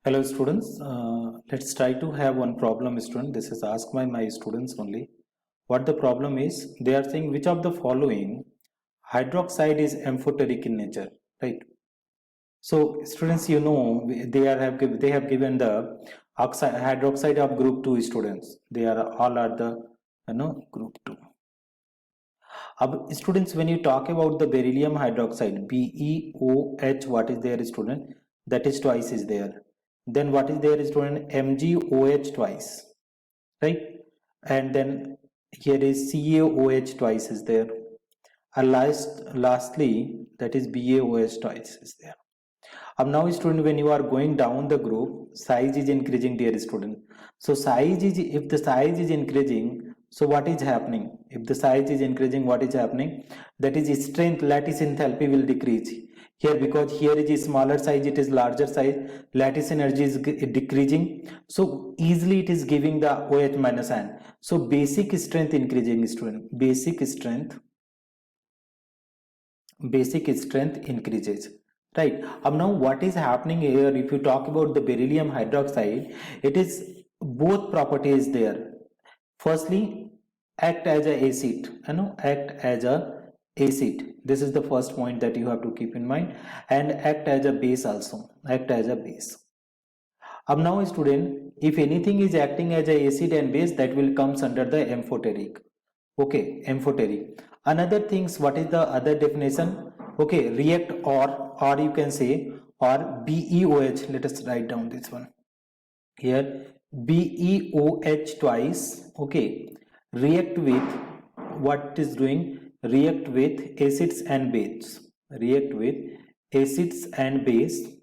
Hello students, let's try to have one problem student. This is asked by my students only. What the problem is, they are saying which of the following hydroxide is amphoteric in nature, right? So students, you know, they have given the hydroxide of group 2 students. They are all are the group 2. Students, when you talk about the beryllium hydroxide, BeOH, what is there student? That is twice is there. Then what is there student? MgOH twice, right? And then here is CaOH twice is there. And lastly, that is BaOH twice is there. Now student, when you are going down the group, size is increasing, dear student. So if the size is increasing, so what is happening? If the size is increasing, what is happening? That is strength, lattice enthalpy will decrease here, because here is a smaller size, it is larger size, lattice energy is decreasing, so easily it is giving the OH minus ion. So basic strength increasing student, basic strength increases, right? Now what is happening here, if you talk about the beryllium hydroxide, it is both properties there. Firstly, act as a acid, act as a acid. This is the first point that you have to keep in mind, and act as a base also, act as a base. Now student, if anything is acting as a acid and base, that will comes under the amphoteric. Okay, amphoteric. Another things, what is the other definition? Okay, react or you can say or BeOH. Let us write down this one here. BeOH twice, okay, react with what is doing, react with acids and bases, react with acids and bases,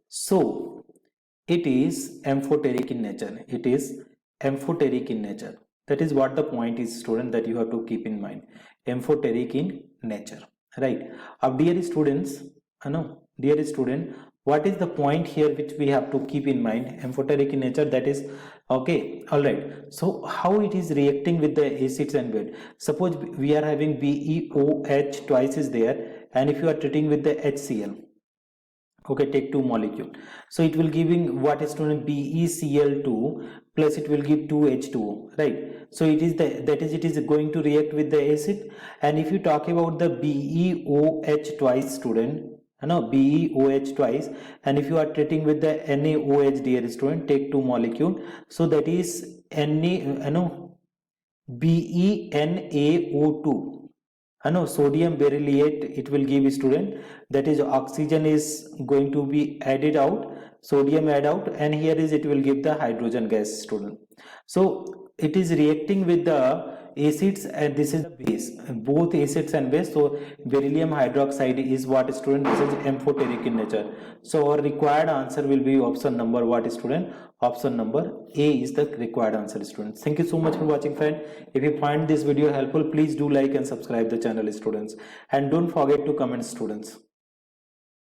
so it is amphoteric in nature, it is amphoteric in nature. That is what the point is student, that you have to keep in mind, amphoteric in nature, right? Dear students, dear student, what is the point here which we have to keep in mind? Amphoteric in nature, that is okay. All right, so how it is reacting with the acids and base? Suppose we are having BeOH twice is there, and if you are treating with the HCl, okay, take two molecule, so it will giving what is student, BeCl2 plus it will give 2H2O, right? So it is it is going to react with the acid. And if you talk about the BeOH twice student, BeOH twice, and if you are treating with the NaOH, dear student, take two molecule, so that is BeNaO2, sodium berylliate, it will give student, that is oxygen is going to be added out, sodium add out, and here is it will give the hydrogen gas student. So it is reacting with the acids, and this is the base, both acids and base. So beryllium hydroxide is what student, this is amphoteric in nature. So our required answer will be option number what student, option number A is the required answer students. Thank you so much for watching friend. If you find this video helpful, please do like and subscribe the channel students, and don't forget to comment students.